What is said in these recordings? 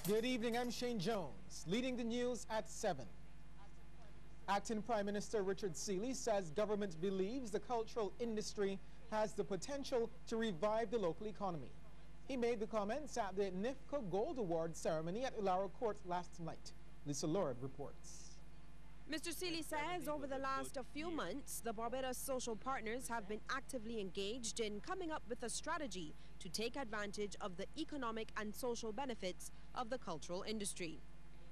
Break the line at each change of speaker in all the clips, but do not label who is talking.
Good evening, I'm Shane Jones, leading the news at 7. Acting Prime Minister Richard Seeley says government believes the cultural industry has the potential to revive the local economy. He made the comments at the NIFCA Gold Award ceremony at Ularo Court last night. Lisa Lord reports.
Mr. Seeley says over the last few months, the Barbados social partners have been actively engaged in coming up with a strategy to take advantage of the economic and social benefits of the cultural industry.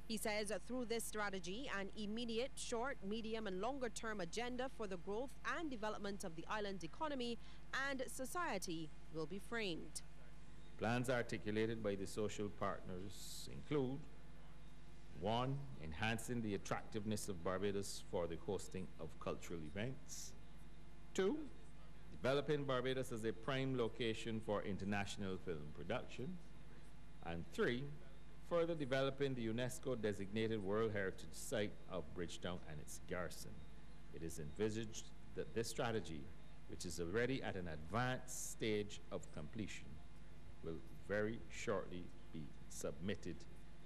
He says through this strategy, an immediate, short, medium and longer term agenda for the growth and development of the island's economy and society will be framed.
Plans articulated by the social partners include: 1. Enhancing the attractiveness of Barbados for the hosting of cultural events. 2. Developing Barbados as a prime location for international film production. And 3. Further developing the UNESCO-designated World Heritage Site of Bridgetown and its garrison. It is envisaged that this strategy, which is already at an advanced stage of completion, will very shortly be submitted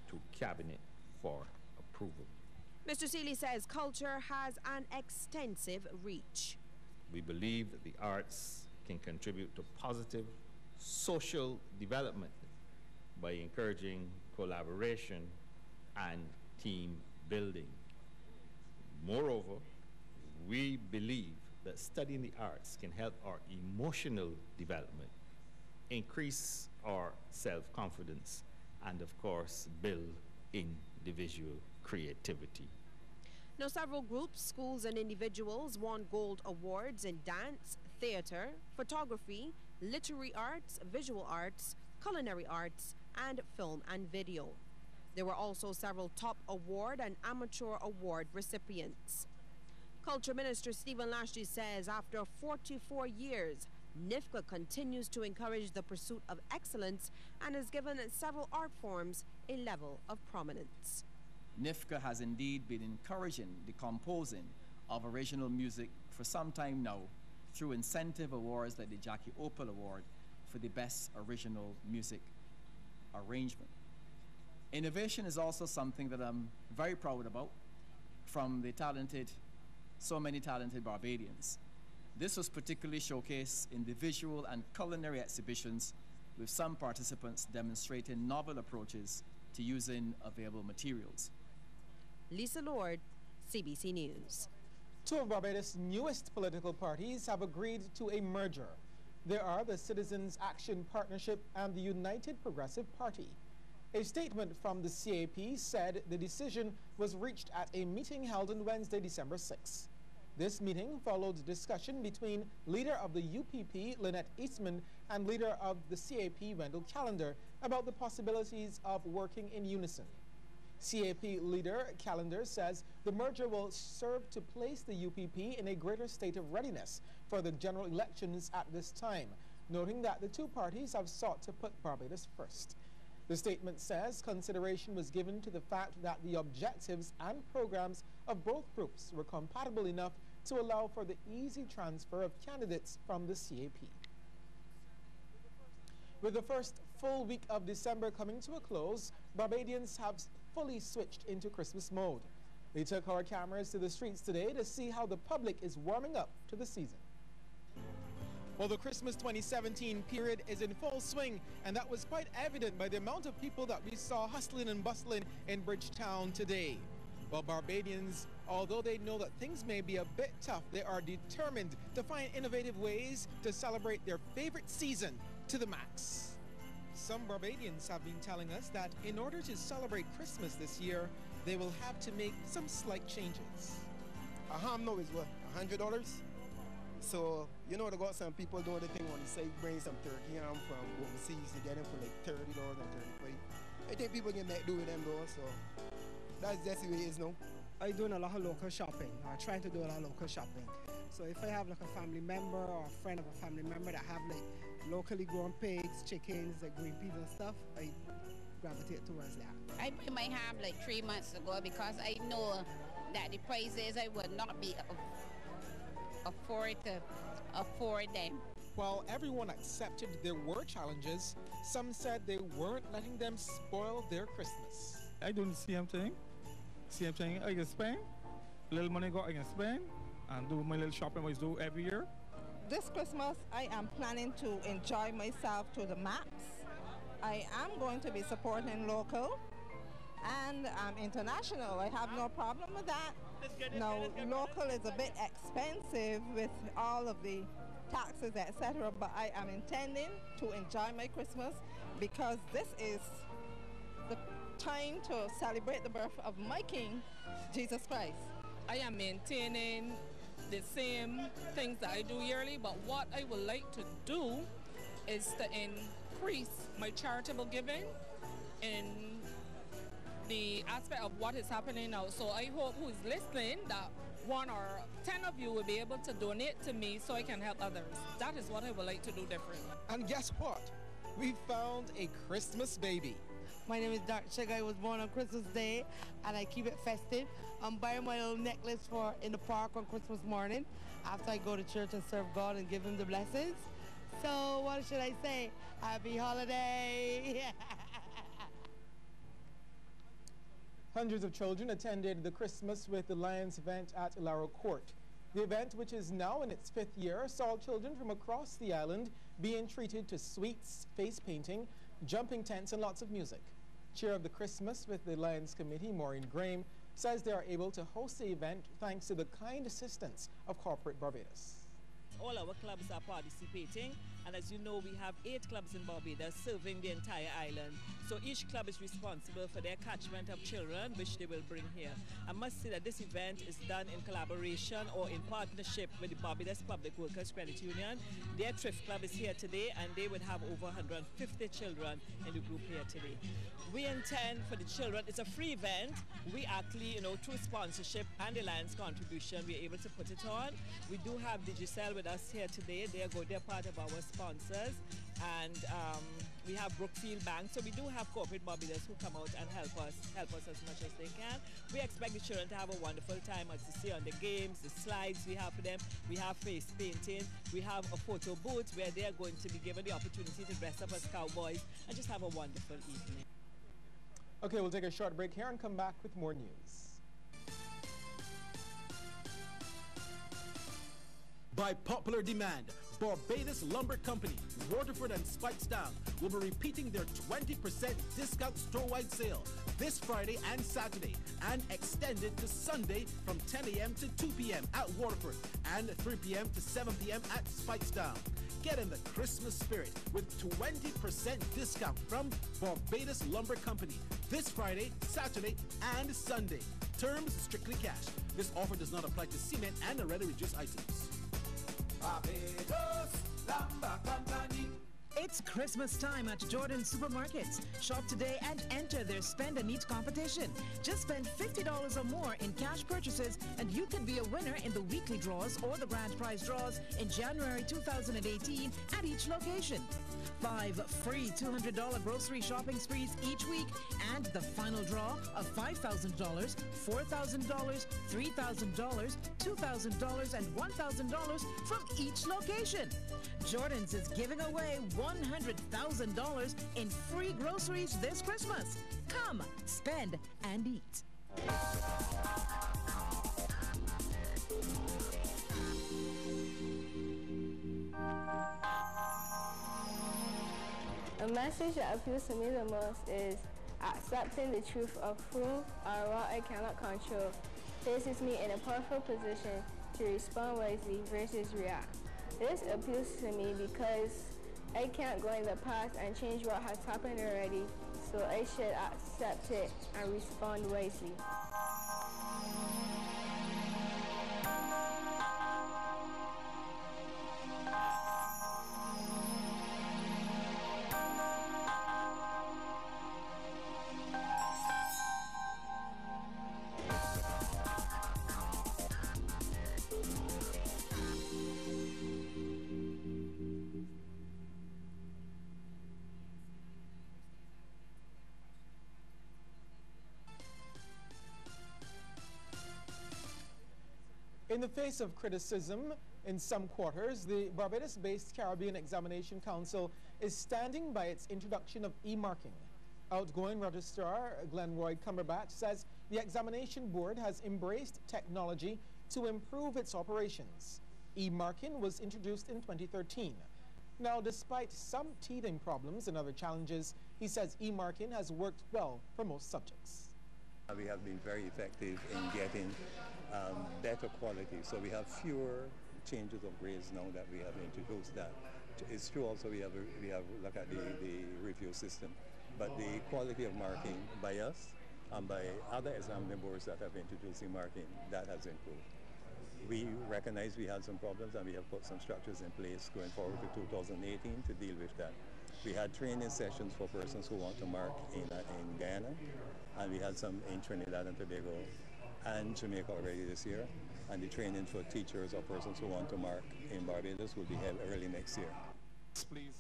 to Cabinet for approval.
Mr. Seeley says culture has an extensive reach.
We believe that the arts can contribute to positive social development by encouraging collaboration and team building. Moreover, we believe that studying the arts can help our emotional development, increase our self-confidence, and of course build individual creativity.
Now, several groups, schools and individuals won gold awards in dance, theater, photography, literary arts, visual arts, culinary arts, and film and video. There were also several top award and amateur award recipients. Culture Minister Stephen Lashley says after 44 years, NIFCA continues to encourage the pursuit of excellence and has given several art forms a level of prominence.
NIFCA has indeed been encouraging the composing of original music for some time now through incentive awards like the Jackie Opal Award for the best original music arrangement. Innovation is also something that I'm very proud about from the so many talented Barbadians. This was particularly showcased in the visual and culinary exhibitions, with some participants demonstrating novel approaches to using available materials.
Lisa Lord, CBC News.
Two of Barbados' newest political parties have agreed to a merger. There are the Citizens Action Partnership and the United Progressive Party. A statement from the CAP said the decision was reached at a meeting held on Wednesday, December 6. This meeting followed discussion between leader of the UPP, Lynette Eastman, and leader of the CAP, Wendell Callender, about the possibilities of working in unison. CAP leader Callender says the merger will serve to place the UPP in a greater state of readiness for the general elections at this time, noting that the two parties have sought to put Barbados first. The statement says consideration was given to the fact that the objectives and programs of both groups were compatible enough to allow for the easy transfer of candidates from the CAP. With the first full week of December coming to a close, Barbadians have fully switched into Christmas mode. We took our cameras to the streets today to see how the public is warming up to the season. Well, the Christmas 2017 period is in full swing, and that was quite evident by the amount of people that we saw hustling and bustling in Bridgetown today. Well, Barbadians, although they know that things may be a bit tough, they are determined to find innovative ways to celebrate their favorite season to the max. Some Barbadians have been telling us that in order to celebrate Christmas this year, they will have to make some slight changes.
A ham now is what, $100? So, you know, they got some people doing the thing on the side, bring some turkey ham from overseas to get them for like $30 and $35. I think people can make do with them though, so that's just the way it is now.
I'm doing a lot of local shopping, or trying to do a lot of local shopping. So if I have like a family member or a friend of a family member that have like locally grown pigs, chickens, like green peas and stuff, I gravitate towards that.
I put my ham like 3 months ago because I know that the prices I would not be afford them.
While everyone accepted there were challenges, some said they weren't letting them spoil their Christmas.
I do the same thing. Same thing I can spend. Little money I can spend and do my little shopping I do every year.
This Christmas, I am planning to enjoy myself to the max. I am going to be supporting local and international. I have no problem with that. Now, local is a bit expensive with all of the taxes, etc., but I am intending to enjoy my Christmas because this is the time to celebrate the birth of my King, Jesus Christ.
I am maintaining the same things that I do yearly, but what I would like to do is to increase my charitable giving in the aspect of what is happening now. So I hope who is listening that 1 or 10 of you will be able to donate to me so I can help others. That is what I would like to do different.
And guess what? We found a Christmas baby.
My name is Dr. Sugar. I was born on Christmas Day and I keep it festive. I'm buying my little necklace for in the park on Christmas morning after I go to church and serve God and give him the blessings. So what should I say? Happy holiday!
Hundreds of children attended the Christmas with the Lions event at Ilaro Court. The event, which is now in its 5th year, saw children from across the island being treated to sweets, face painting, jumping tents, and lots of music. Chair of the Christmas with the Lions Committee, Maureen Graham, says they are able to host the event thanks to the kind assistance of Corporate Barbados.
All our clubs are participating, and as you know, we have 8 clubs in Barbados serving the entire island. So each club is responsible for their catchment of children, which they will bring here. I must say that this event is done in collaboration or in partnership with the Barbados Public Workers Credit Union. Their thrift club is here today, and they would have over 150 children in the group here today. We intend for the children, it's a free event. We actually, through sponsorship and the Lions contribution, we're able to put it on. We do have Digicel with us here today. They're part of our sponsors. And we have Brookfield Bank. So we do have Corporate Barbados who come out and help us as much as they can. We expect the children to have a wonderful time, as you see on the games, the slides we have for them. We have face painting. We have a photo booth where they are going to be given the opportunity to dress up as cowboys and just have a wonderful evening.
Okay, we'll take a short break here and come back with more news.
By popular demand, Barbados Lumber Company, Waterford and Spikestown will be repeating their 20% discount store-wide sale this Friday and Saturday and extended to Sunday from 10 a.m. to 2 p.m. at Waterford and 3 p.m. to 7 p.m. at Spikestown. Get in the Christmas spirit with 20% discount from Barbados Lumber Company this Friday, Saturday, and Sunday. Terms strictly cash. This offer does not apply to cement and already reduced items.
Barbados Lumber Company.
It's Christmas time at Jordan Supermarkets. Shop today and enter their Spend and Eat competition. Just spend $50 or more in cash purchases and you could be a winner in the weekly draws or the grand prize draws in January 2018 at each location. 5 free $200 grocery shopping sprees each week and the final draw of $5,000, $4,000, $3,000, $2,000 and $1,000 from each location. Jordan's is giving away $100,000 in free groceries this Christmas. Come, spend and eat.
A message that appeals to me the most is accepting the truth of who or what I cannot control places me in a powerful position to respond wisely versus react. This appeals to me because I can't go in the past and change what has happened already, so I should accept it and respond wisely.
In the face of criticism, In some quarters, the Barbados-based Caribbean Examination Council is standing by its introduction of e-marking. Outgoing Registrar Glenroy Cumberbatch says the examination board has embraced technology to improve its operations. E-marking was introduced in 2013. Now, despite some teething problems and other challenges, he says e-marking has worked well for most subjects.
We have been very effective in getting better quality, so we have fewer changes of grades now that we have introduced that. It's true also we have look at the review system, but the quality of marking by us and by other examining boards that have introduced e-marking, that has improved. We recognize we had some problems and we have put some structures in place going forward to 2018 to deal with that. We had training sessions for persons who want to mark in Guyana, and we had some in Trinidad and Tobago and Jamaica already this year. And the training for teachers or persons who want to mark in Barbados will be held early next year.
Please.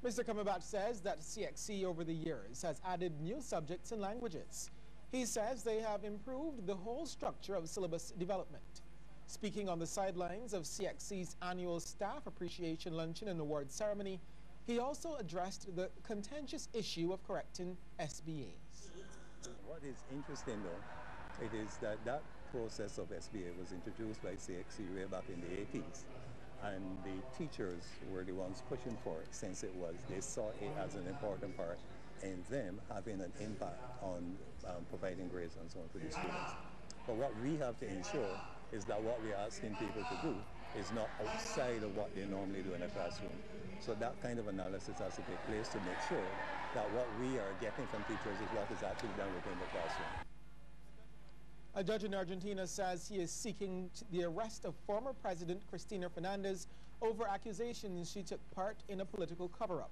Mr. Cumberbatch says that CXC over the years has added new subjects and languages. He says they have improved the whole structure of syllabus development. Speaking on the sidelines of CXC's annual Staff Appreciation Luncheon and Award Ceremony, he also addressed the contentious issue of correcting SBAs.
What is interesting though, it is that process of SBA was introduced by CXC way back in the 80s, and the teachers were the ones pushing for it since they saw it as an important part in them having an impact on providing grades and so on to the students. But what we have to ensure is that what we're asking people to do is not outside of what they normally do in a classroom. So that kind of analysis has to take place to make sure that what we are getting from teachers is what is actually done within the classroom.
A judge in Argentina says he is seeking the arrest of former President Cristina Fernandez over accusations she took part in a political cover-up.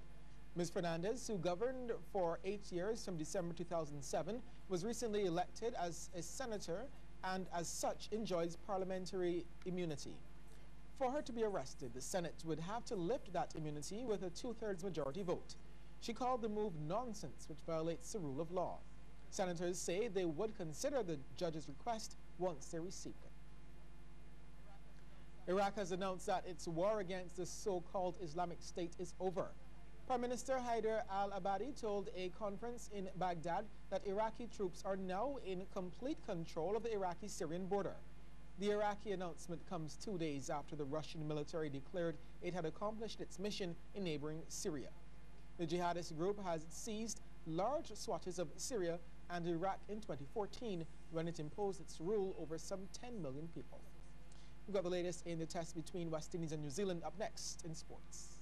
Ms. Fernandez, who governed for 8 years from December 2007, was recently elected as a senator and as such enjoys parliamentary immunity. For her to be arrested, the Senate would have to lift that immunity with a 2/3 majority vote. She called the move nonsense, which violates the rule of law. Senators say they would consider the judge's request once they received it. Iraq has announced that its war against the so-called Islamic State is over. Prime Minister Haider al-Abadi told a conference in Baghdad that Iraqi troops are now in complete control of the Iraqi-Syrian border. The Iraqi announcement comes 2 days after the Russian military declared it had accomplished its mission in neighboring Syria. The jihadist group has seized large swathes of Syria and Iraq in 2014 when it imposed its rule over some 10 million people. We've got the latest in the test between West Indies and New Zealand up next in sports.